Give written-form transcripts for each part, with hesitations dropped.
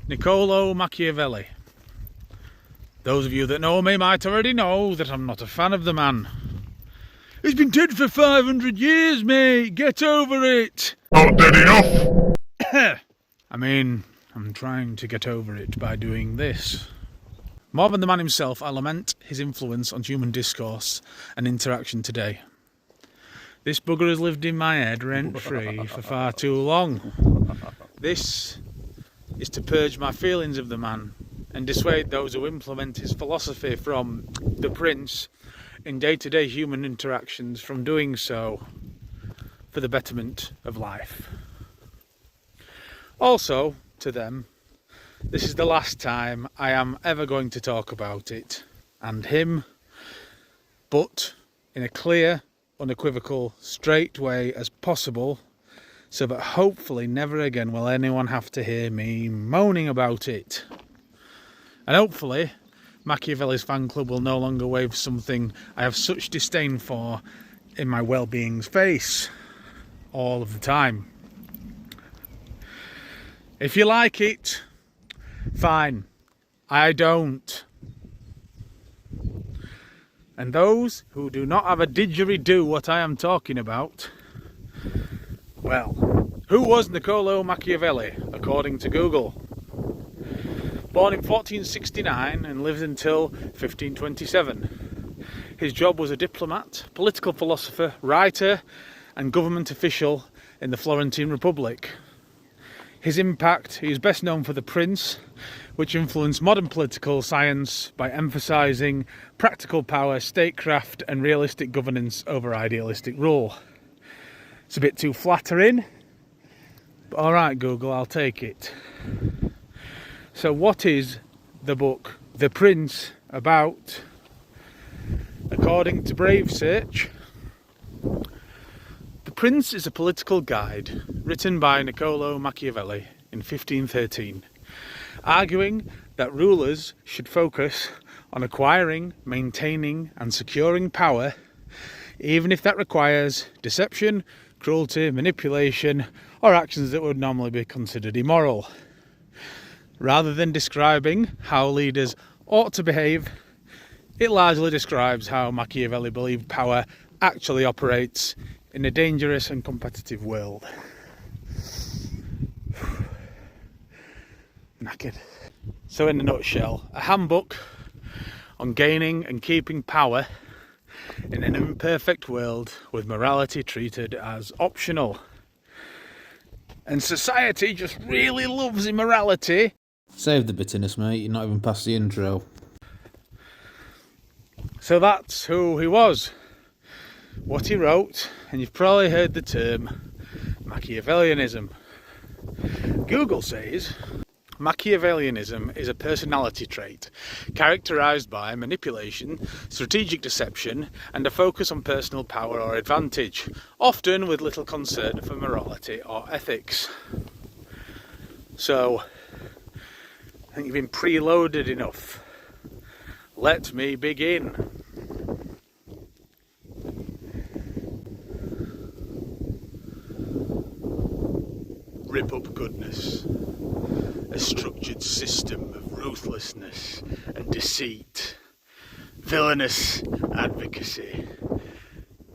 Niccolo Machiavelli. Those of you that know me might already know that I'm not a fan of the man. He's been dead for 500 years, mate. Get over it. Not dead enough. I mean, I'm trying to get over it by doing this. More than the man himself, I lament his influence on human discourse and interaction today. This bugger has lived in my head rent-free for far too long. This is to purge my feelings of the man and dissuade those who implement his philosophy from the prince in day-to-day human interactions from doing so for the betterment of life. Also, to them, this is the last time I am ever going to talk about it and him, but in a clear, unequivocal, straight way as possible, so that hopefully never again will anyone have to hear me moaning about it. And hopefully Machiavelli's fan club will no longer wave something I have such disdain for in my well-being's face all of the time. If you like it, fine. I don't. And those who do not have a didgeridoo what I am talking about, well, who was Niccolo Machiavelli, according to Google? Born in 1469 and lived until 1527. His job was a diplomat, political philosopher, writer and government official in the Florentine Republic. His impact, he is best known for The Prince, which influenced modern political science by emphasising practical power, statecraft and realistic governance over idealistic rule. It's a bit too flattering, but alright Google, I'll take it. So what is the book The Prince about? According to Brave Search, The Prince is a political guide written by Niccolo Machiavelli in 1513, arguing that rulers should focus on acquiring, maintaining and securing power, even if that requires deception, cruelty, manipulation or actions that would normally be considered immoral. Rather than describing how leaders ought to behave, it largely describes how Machiavelli believed power actually operates in a dangerous and competitive world. Knackered. So in a nutshell, a handbook on gaining and keeping power in an imperfect world with morality treated as optional. And society just really loves immorality. Save the bitterness, mate, you're not even past the intro. So that's who he was, what he wrote, and you've probably heard the term Machiavellianism. Google says Machiavellianism is a personality trait characterised by manipulation, strategic deception and a focus on personal power or advantage, often with little concern for morality or ethics. So, I think you've been preloaded enough. Let me begin. Rip up goodness. A structured system of ruthlessness and deceit. Villainous advocacy.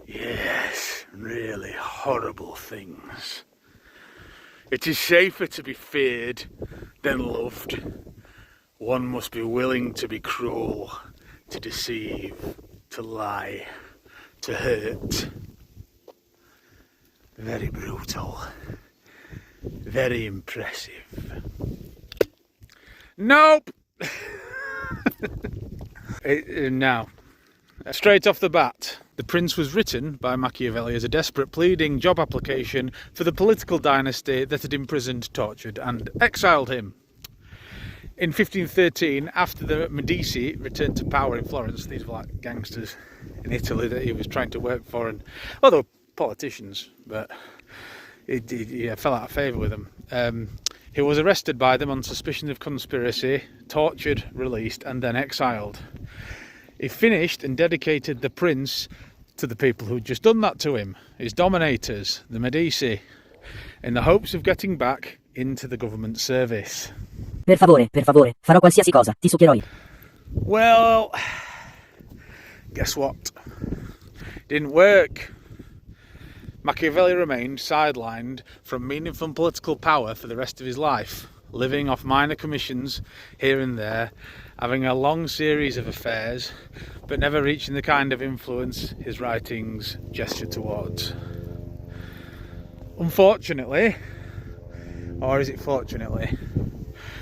Yes, really horrible things. It is safer to be feared than loved. One must be willing to be cruel, to deceive, to lie, to hurt. Very brutal. Very impressive. Nope! Now, straight off the bat, The Prince was written by Machiavelli as a desperate pleading job application for the political dynasty that had imprisoned, tortured and exiled him. In 1513, after the Medici returned to power in Florence, these were like gangsters in Italy that he was trying to work for, and well, they were politicians, but he fell out of favour with them. He was arrested by them on suspicion of conspiracy, tortured, released and then exiled. He finished and dedicated The Prince to the people who'd just done that to him, his dominators, the Medici, in the hopes of getting back into the government service. Per favore, farò qualsiasi cosa, ti succhierò io. Well, guess what? Didn't work. Machiavelli remained sidelined from meaningful political power for the rest of his life, living off minor commissions here and there, having a long series of affairs, but never reaching the kind of influence his writings gesture towards. Unfortunately, or is it fortunately,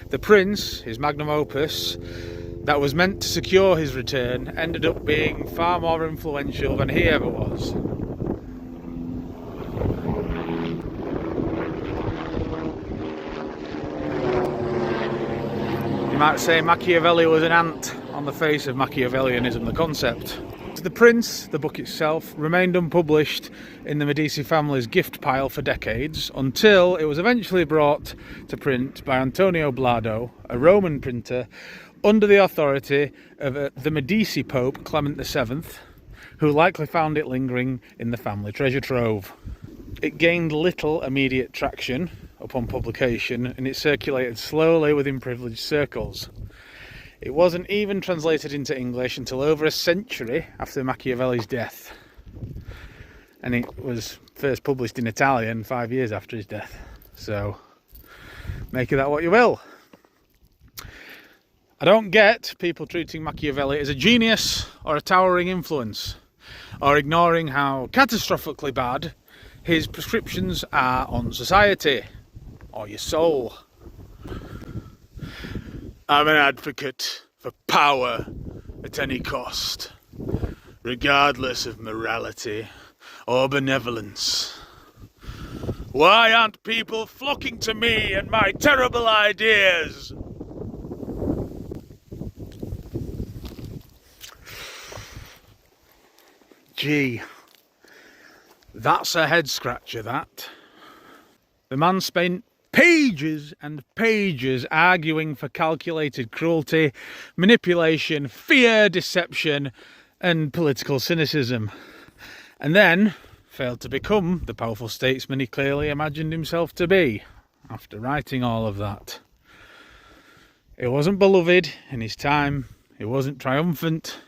The Prince, his magnum opus, that was meant to secure his return, ended up being far more influential than he ever was. You might say Machiavelli was an ant on the face of Machiavellianism, the concept. The Prince, the book itself, remained unpublished in the Medici family's gift pile for decades, until it was eventually brought to print by Antonio Blado, a Roman printer, under the authority of the Medici Pope Clement VII, who likely found it lingering in the family treasure trove. It gained little immediate traction upon publication, and it circulated slowly within privileged circles. It wasn't even translated into English until over a century after Machiavelli's death, and it was first published in Italian 5 years after his death. So make of that what you will. I don't get people treating Machiavelli as a genius or a towering influence, or ignoring how catastrophically bad his prescriptions are on society or your soul. I'm an advocate for power at any cost, regardless of morality or benevolence. Why aren't people flocking to me and my terrible ideas? Gee, that's a head scratcher, that. The man spent pages and pages arguing for calculated cruelty, manipulation, fear, deception, and political cynicism, and then failed to become the powerful statesman he clearly imagined himself to be after writing all of that. He wasn't beloved in his time, he wasn't triumphant,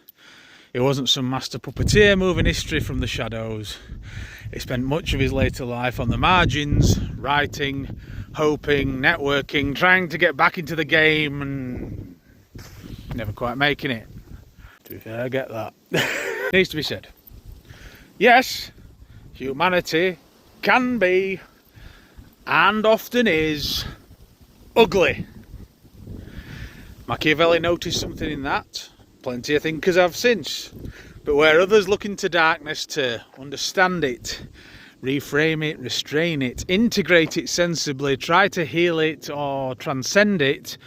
he wasn't some master puppeteer moving history from the shadows. He spent much of his later life on the margins, writing, hoping, networking, trying to get back into the game, and never quite making it. To be fair, I get that. Needs to be said. Yes, humanity can be, and often is, ugly. Machiavelli noticed something in that. Plenty of thinkers have since. But where others look into darkness to understand it, reframe it, restrain it, integrate it sensibly, try to heal it or transcend it,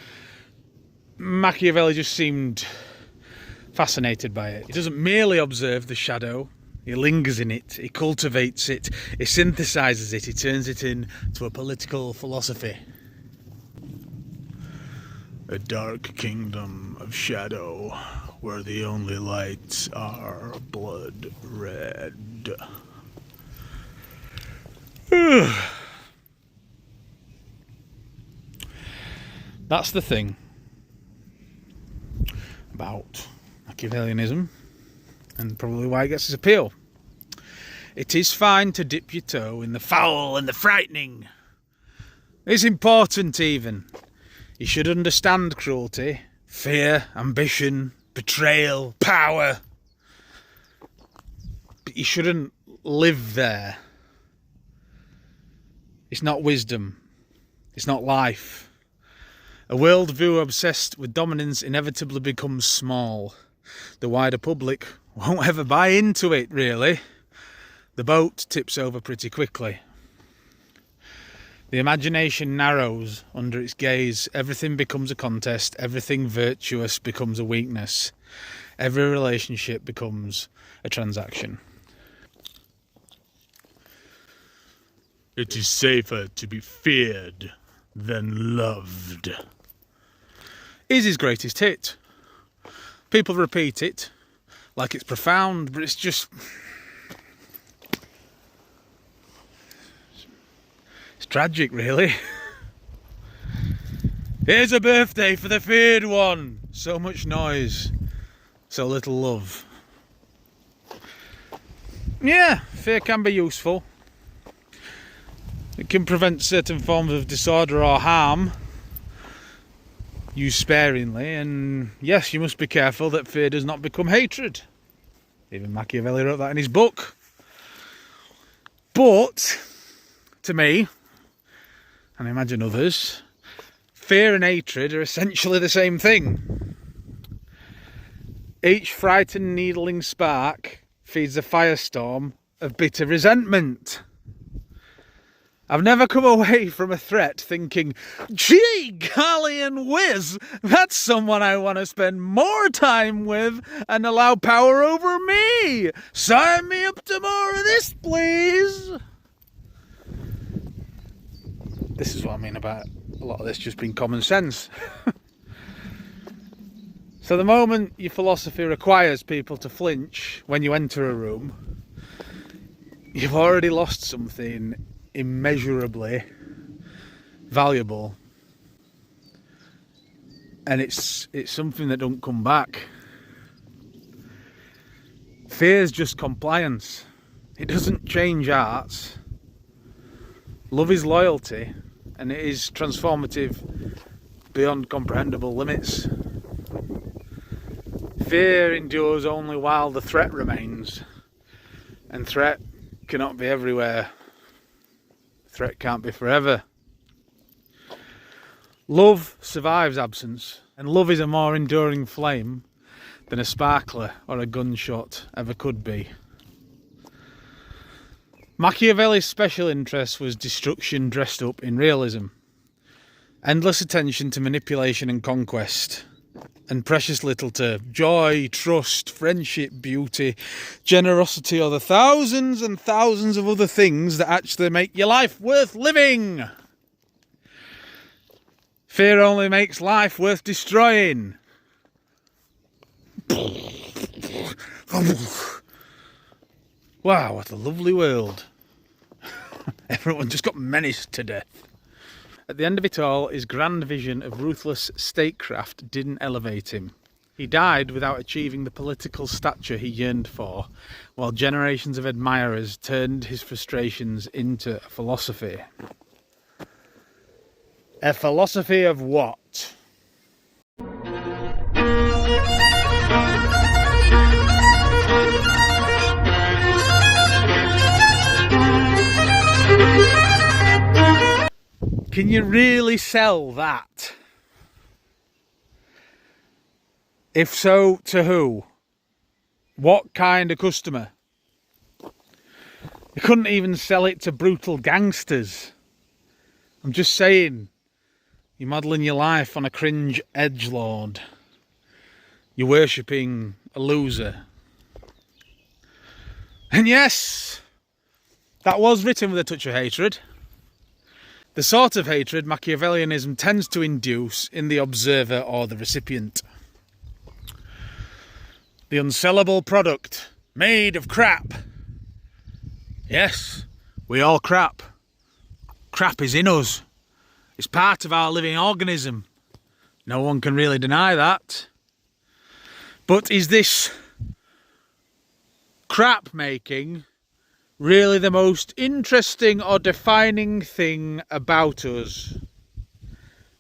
Machiavelli just seemed fascinated by it. He doesn't merely observe the shadow, he lingers in it, he cultivates it, he synthesises it, he turns it into a political philosophy. A dark kingdom of shadow, where the only lights are blood red. That's the thing about Machiavellianism, and probably why it gets its appeal. It is fine to dip your toe in the foul and the frightening. It's important even. You should understand cruelty, fear, ambition, betrayal, power. But you shouldn't live there. It's not wisdom. It's not life. A worldview obsessed with dominance inevitably becomes small. The wider public won't ever buy into it, really. The boat tips over pretty quickly. The imagination narrows under its gaze. Everything becomes a contest. Everything virtuous becomes a weakness. Every relationship becomes a transaction. It is safer to be feared than loved is his greatest hit. People repeat it like it's profound, but it's just... it's tragic, really. Here's a birthday for the feared one. So much noise, so little love. Yeah, fear can be useful. It can prevent certain forms of disorder or harm. Used sparingly, and yes, you must be careful that fear does not become hatred. Even Machiavelli wrote that in his book. But, to me, and I imagine others, fear and hatred are essentially the same thing. Each frightened, needling spark feeds a firestorm of bitter resentment. I've never come away from a threat thinking, gee, golly and whiz, that's someone I want to spend more time with and allow power over me. Sign me up to more of this, please. This is what I mean about a lot of this just being common sense. So the moment your philosophy requires people to flinch when you enter a room, you've already lost something immeasurably valuable, and it's something that don't come back. Fear's just compliance. It doesn't change hearts. Love is loyalty, and it is transformative beyond comprehensible limits. Fear endures only while the threat remains, and threat cannot be everywhere. Threat can't be forever. Love survives absence, and love is a more enduring flame than a sparkler or a gunshot ever could be. Machiavelli's special interest was destruction dressed up in realism. Endless attention to manipulation and conquest, and precious little to joy, trust, friendship, beauty, generosity, or the thousands and thousands of other things that actually make your life worth living. Fear only makes life worth destroying. Wow, what a lovely world. Everyone just got menaced to death. At the end of it all, his grand vision of ruthless statecraft didn't elevate him. He died without achieving the political stature he yearned for, while generations of admirers turned his frustrations into a philosophy. A philosophy of what? Can you really sell that? If so, to who? What kind of customer? You couldn't even sell it to brutal gangsters. I'm just saying, you're modelling your life on a cringe edgelord. You're worshipping a loser. And yes, that was written with a touch of hatred. The sort of hatred Machiavellianism tends to induce in the observer or the recipient. The unsellable product, made of crap. Yes, we all crap. Crap is in us. It's part of our living organism. No one can really deny that. But is this crap making really the most interesting or defining thing about us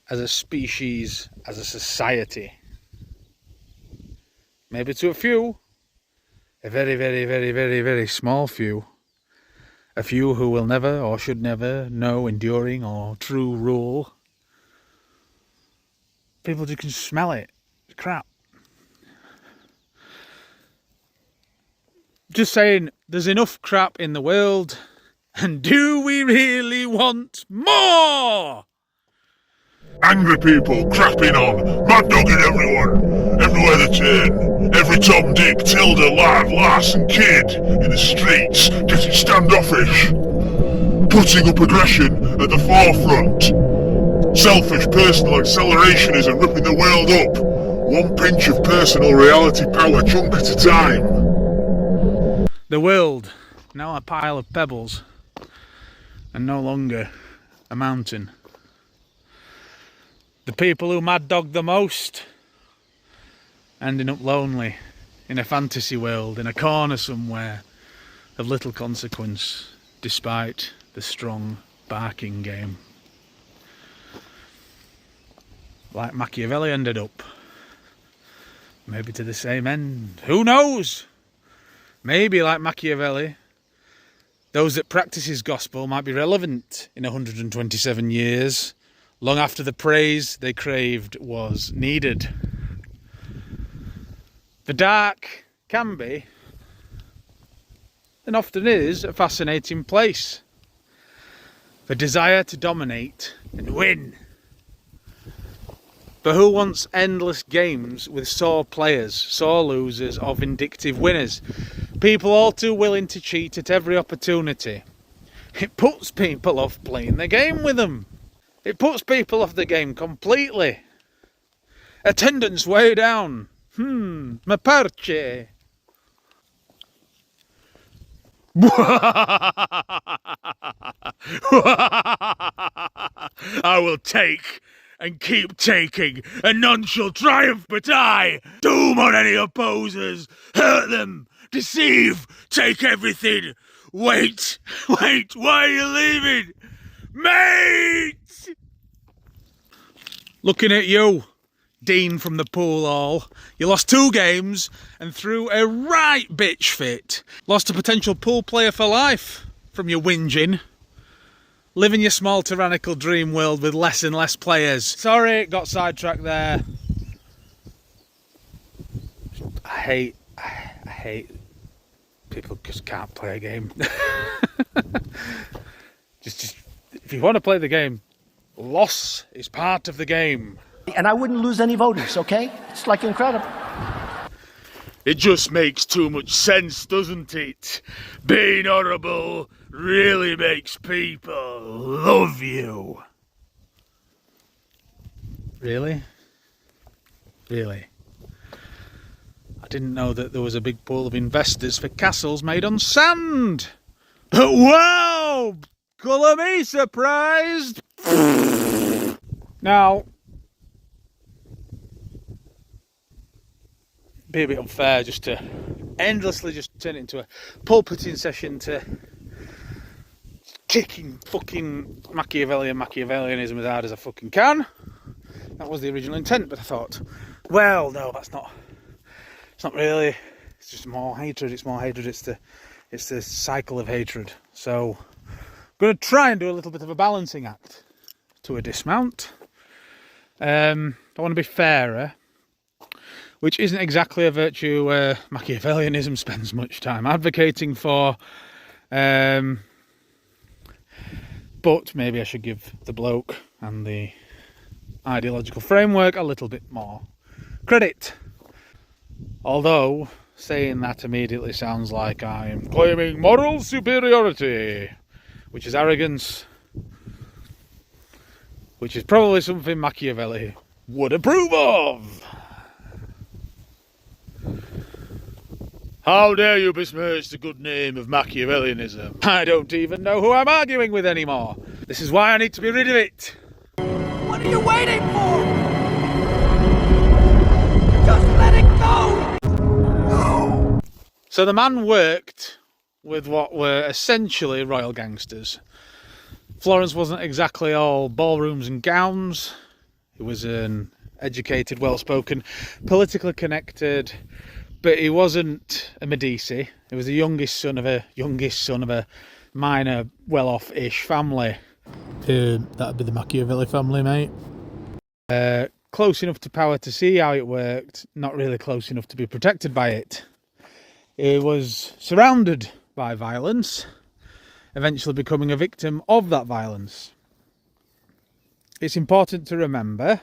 as a species, as a society? Maybe to a few, a very, very, very, very, very small few. A few who will never or should never know enduring or true rule. People who can smell it. It's crap. Just saying, there's enough crap in the world, and do we really want more? Angry people crapping on, mad dogging everyone, everywhere they turn. Every Tom, Dick, Tilda, lad, lass and kid in the streets getting standoffish. Putting up aggression at the forefront. Selfish personal accelerationism ripping the world up. One pinch of personal reality power chunk at a time. The world, now a pile of pebbles, and no longer a mountain. The people who mad dog the most ending up lonely in a fantasy world, in a corner somewhere of little consequence, despite the strong barking game. Like Machiavelli ended up. Maybe to the same end. Who knows? Maybe, like Machiavelli, those that practice his gospel might be relevant in 127 years, long after the praise they craved was needed. The dark can be, and often is, a fascinating place. The desire to dominate and win. But who wants endless games with sore players, sore losers, or vindictive winners? People all too willing to cheat at every opportunity. It puts people off playing the game with them. It puts people off the game completely. Attendance way down. Ma parce. I will take and keep taking, and none shall triumph but I. Doom on any opposers, hurt them, deceive, take everything. Wait, why are you leaving? Mate! Looking at you, Dean from the pool hall. You lost 2 games and threw a right bitch fit. Lost a potential pool player for life from your whinging. Living your small tyrannical dream world with less and less players. Sorry, got sidetracked there. I hate people just can't play a game. just if you want to play the game, loss is part of the game. And I wouldn't lose any voters, okay? It's like incredible. It just makes too much sense, doesn't it? Being horrible really makes people love you. Really? Really? I didn't know that there was a big pool of investors for castles made on sand. But wow! Colour me surprised! Now, be a bit unfair just to endlessly just turn it into a pulpiting session to kicking fucking Machiavelli and Machiavellianism as hard as I fucking can. That was the original intent, but I thought, well, no, it's not really. It's just more hatred. It's more hatred. It's the cycle of hatred. So I'm going to try and do a little bit of a balancing act to a dismount. I want to be fairer, which isn't exactly a virtue Machiavellianism spends much time advocating for. But maybe I should give the bloke and the ideological framework a little bit more credit. Although, saying that immediately sounds like I'm claiming moral superiority, which is arrogance, which is probably something Machiavelli would approve of. How dare you besmirch the good name of Machiavellianism? I don't even know who I'm arguing with anymore. This is why I need to be rid of it. What are you waiting for? Just let it go! No. So the man worked with what were essentially royal gangsters. Florence wasn't exactly all ballrooms and gowns. He was an educated, well-spoken, politically connected, but he wasn't a Medici. He was the youngest son of a minor, well-off-ish family. That'd be the Machiavelli family, mate. Close enough to power to see how it worked, not really close enough to be protected by it. He was surrounded by violence, eventually becoming a victim of that violence. It's important to remember,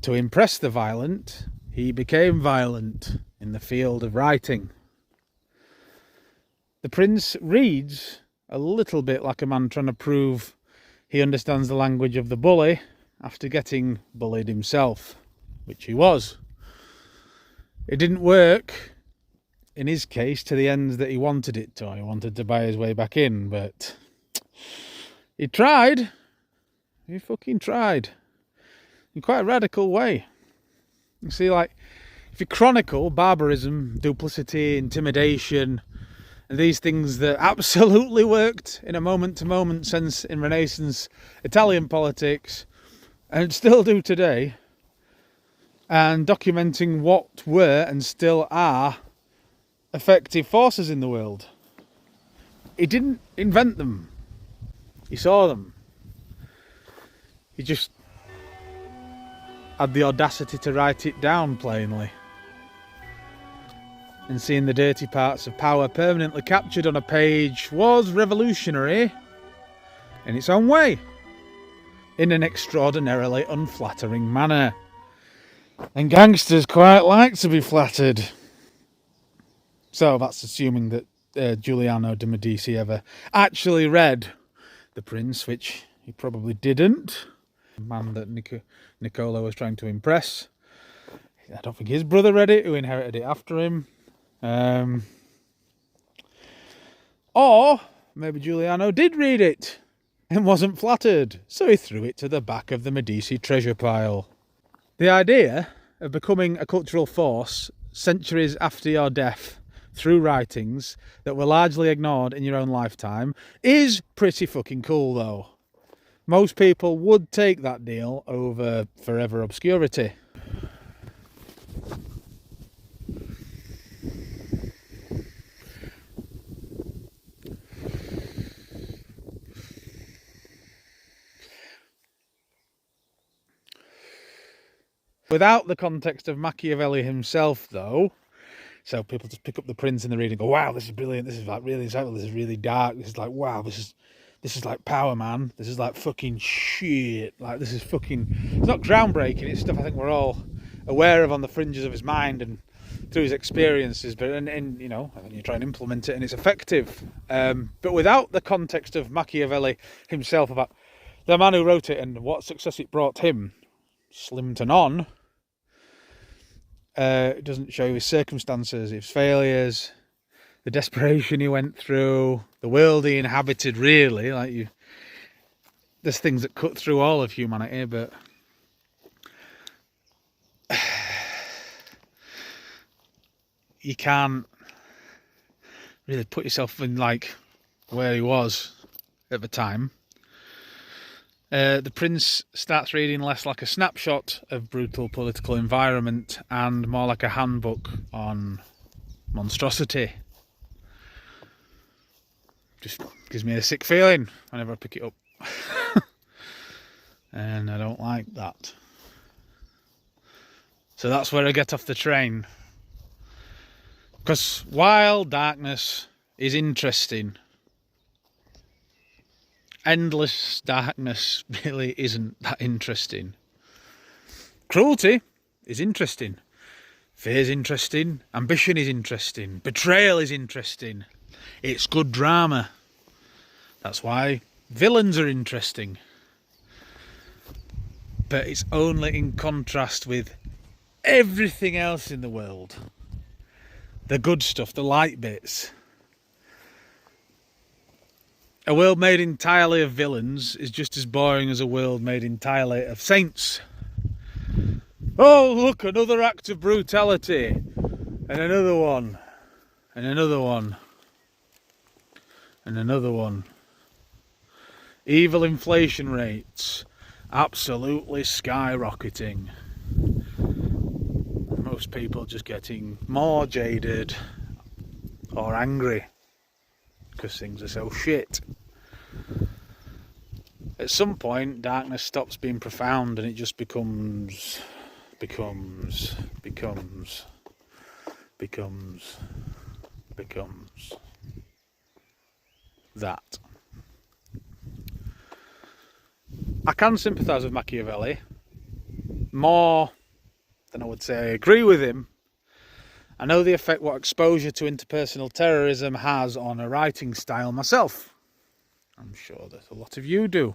to impress the violent, he became violent in the field of writing. The prince reads a little bit like a man trying to prove he understands the language of the bully after getting bullied himself, which he was. It didn't work, in his case, to the ends that he wanted it to. He wanted to buy his way back in, but he tried. He fucking tried. in quite a radical way. You see, like, if you chronicle barbarism, duplicity, intimidation, and these things that absolutely worked in a moment-to-moment sense in Renaissance Italian politics, and still do today, and documenting what were and still are effective forces in the world. He didn't invent them. He saw them. He just had the audacity to write it down plainly. And seeing the dirty parts of power permanently captured on a page was revolutionary in its own way, in an extraordinarily unflattering manner. And gangsters quite like to be flattered. So that's assuming that Giuliano de' Medici ever actually read The Prince, which he probably didn't. The man that Niccolo was trying to impress. I don't think his brother read it, who inherited it after him. Or maybe Giuliano did read it and wasn't flattered, so he threw it to the back of the Medici treasure pile. The idea of becoming a cultural force centuries after your death through writings that were largely ignored in your own lifetime is pretty fucking cool, though. Most people would take that deal over forever obscurity. Without the context of Machiavelli himself, though, so people just pick up The Prince and they read and go, wow, this is brilliant, this is like really insightful, this is really dark, this is like, wow, this is like power, man, this is like fucking shit, like this is fucking, it's not groundbreaking, it's stuff I think we're all aware of on the fringes of his mind and through his experiences, but and you know, and you try and implement it and it's effective. But without the context of Machiavelli himself, about the man who wrote it and what success it brought him, slim to none. It doesn't show his circumstances, his failures, the desperation he went through, the world he inhabited, really. Like there's things that cut through all of humanity, but you can't really put yourself in like where he was at the time. The Prince starts reading less like a snapshot of brutal political environment and more like a handbook on monstrosity. Just gives me a sick feeling whenever I pick it up. And I don't like that. So that's where I get off the train. Because while darkness is interesting, endless darkness really isn't that interesting. Cruelty is interesting. Fear is interesting. Ambition is interesting. Betrayal is interesting. It's good drama. That's why villains are interesting. But it's only in contrast with everything else in the world. The good stuff, the light bits. A world made entirely of villains is just as boring as a world made entirely of saints. Oh, look, another act of brutality. And another one. And another one. And another one. Evil inflation rates absolutely skyrocketing. Most people just getting more jaded or angry because things are so shit. At some point, darkness stops being profound and it just becomes that. I can sympathise with Machiavelli more than I would say I agree with him. I know the effect what exposure to interpersonal terrorism has on a writing style myself. I'm sure that a lot of you do.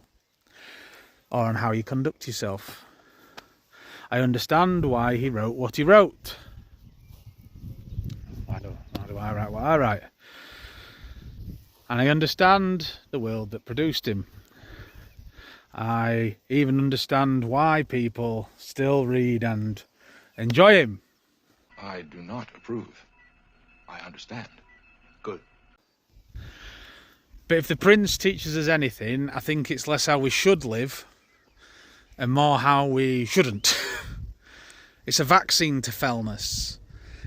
Or on how you conduct yourself. I understand why he wrote what he wrote. Why do I write what I write? And I understand the world that produced him. I even understand why people still read and enjoy him. I do not approve. I understand. Good. But if the Prince teaches us anything, I think it's less how we should live and more how we shouldn't. It's a vaccine to fellness.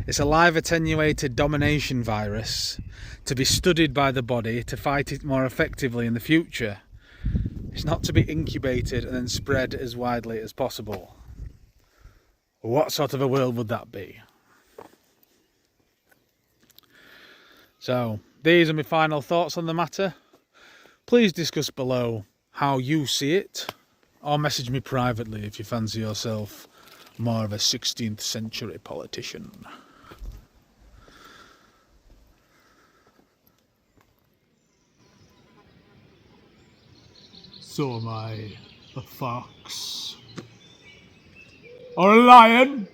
It's a live attenuated domination virus to be studied by the body to fight it more effectively in the future. It's not to be incubated and then spread as widely as possible. What sort of a world would that be? So, these are my final thoughts on the matter. Please discuss below how you see it, or message me privately if you fancy yourself more of a 16th century politician. So am I a fox? Or a lion?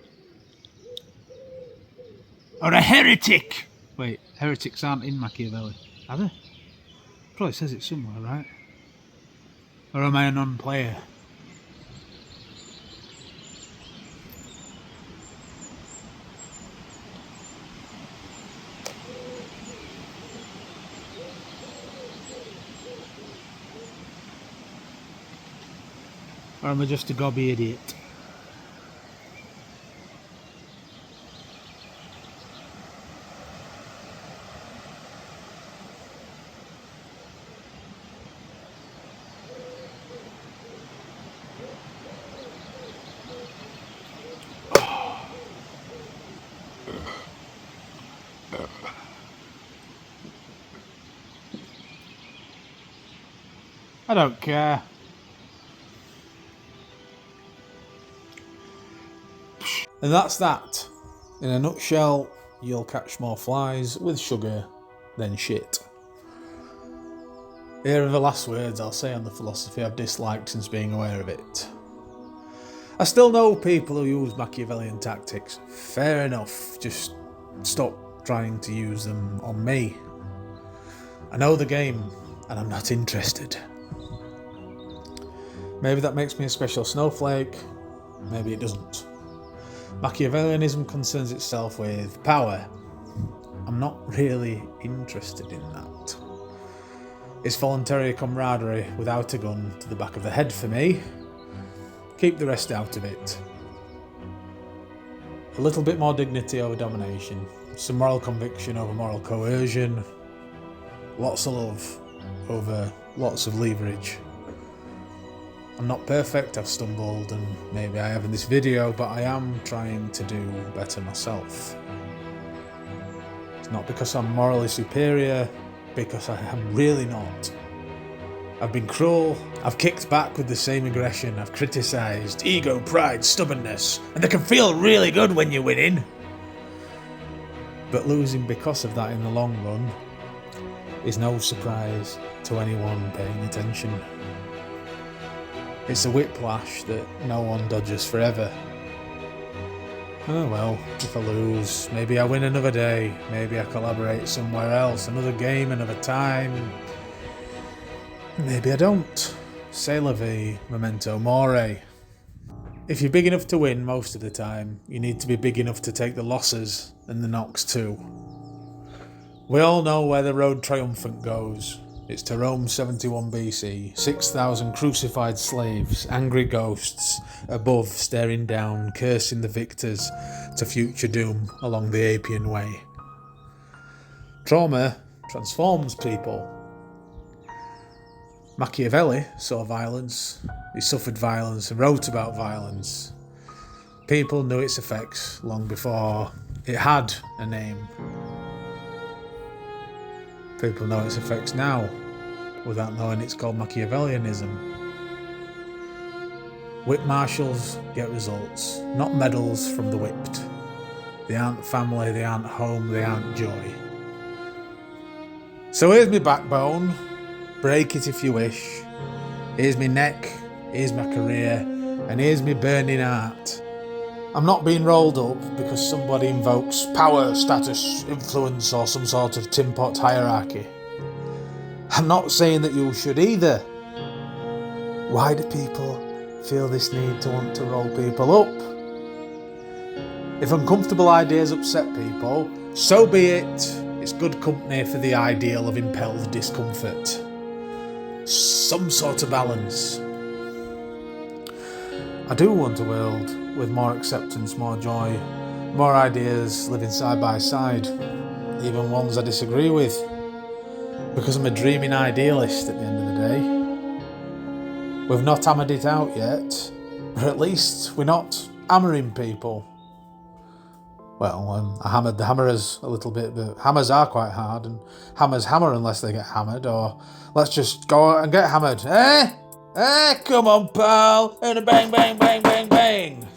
Or a heretic? Wait, heretics aren't in Machiavelli, are they? Probably says it somewhere, right? Or am I a non-player? Or am I just a gobby idiot? I don't care. And that's that. In a nutshell, you'll catch more flies with sugar than shit. Here are the last words I'll say on the philosophy I've disliked since being aware of it. I still know people who use Machiavellian tactics. Fair enough, just stop trying to use them on me. I know the game, and I'm not interested. Maybe that makes me a special snowflake, maybe it doesn't. Machiavellianism concerns itself with power. I'm not really interested in that. It's voluntary camaraderie without a gun to the back of the head for me. Keep the rest out of it. A little bit more dignity over domination, some moral conviction over moral coercion, lots of love over lots of leverage. I'm not perfect, I've stumbled, and maybe I have in this video, but I am trying to do better myself. It's not because I'm morally superior, because I am really not. I've been cruel, I've kicked back with the same aggression, I've criticised, ego, pride, stubbornness, and they can feel really good when you're winning. But losing because of that in the long run is no surprise to anyone paying attention. It's a whiplash that no one dodges forever. Oh well, if I lose, maybe I win another day, maybe I collaborate somewhere else, another game, another time. Maybe I don't. C'est la vie, memento mori. If you're big enough to win most of the time, you need to be big enough to take the losses and the knocks too. We all know where the road triumphant goes. It's to Rome 71 BC, 6,000 crucified slaves, angry ghosts, above staring down, cursing the victors to future doom along the Appian Way. Trauma transforms people. Machiavelli saw violence, he suffered violence and wrote about violence. People knew its effects long before it had a name. People know its effects now, without knowing it's called Machiavellianism. Whip marshals get results, not medals from the whipped. They aren't family, they aren't home, they aren't joy. So here's my backbone, break it if you wish. Here's my neck, here's my career, and here's my burning heart. I'm not being rolled up because somebody invokes power, status, influence, or some sort of tin pot hierarchy. I'm not saying that you should either. Why do people feel this need to want to roll people up? If uncomfortable ideas upset people, so be it. It's good company for the ideal of impelled discomfort. Some sort of balance. I do want a world with more acceptance, more joy, more ideas living side by side, even ones I disagree with, because I'm a dreaming idealist at the end of the day. We've not hammered it out yet, or at least we're not hammering people. Well, I hammered the hammers a little bit, but hammers are quite hard, and hammers hammer unless they get hammered, or let's just go out and get hammered. Eh? Eh? Come on, pal! And a bang, bang, bang, bang, bang!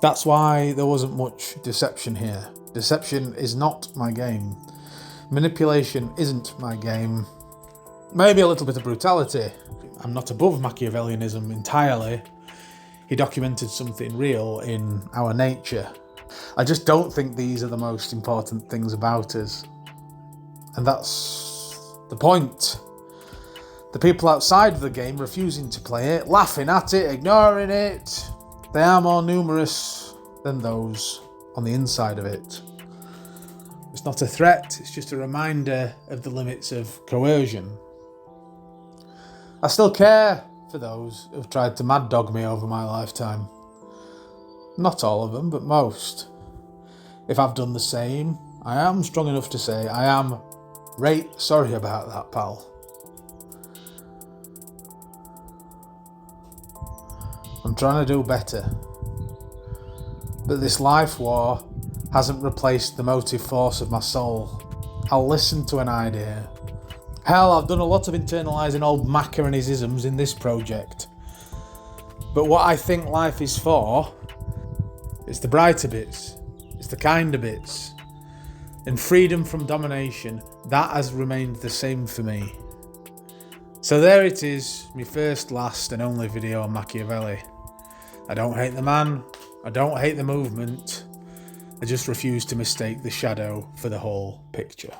That's why there wasn't much deception here. Deception is not my game. Manipulation isn't my game. Maybe a little bit of brutality. I'm not above Machiavellianism entirely. He documented something real in our nature. I just don't think these are the most important things about us. And that's the point. The people outside of the game refusing to play it, laughing at it, ignoring it, they are more numerous than those on the inside of it. It's not a threat, it's just a reminder of the limits of coercion. I still care for those who've tried to mad dog me over my lifetime. Not all of them, but most. If I've done the same, I am strong enough to say I am sorry about that, pal. I'm trying to do better. But this life war hasn't replaced the motive force of my soul. I'll listen to an idea. Hell, I've done a lot of internalising old Macca and his isms in this project. But what I think life is for, it's the brighter bits, it's the kinder bits. And freedom from domination, that has remained the same for me. So there it is, my first, last and only video on Machiavelli. I don't hate the man, I don't hate the movement, I just refuse to mistake the shadow for the whole picture.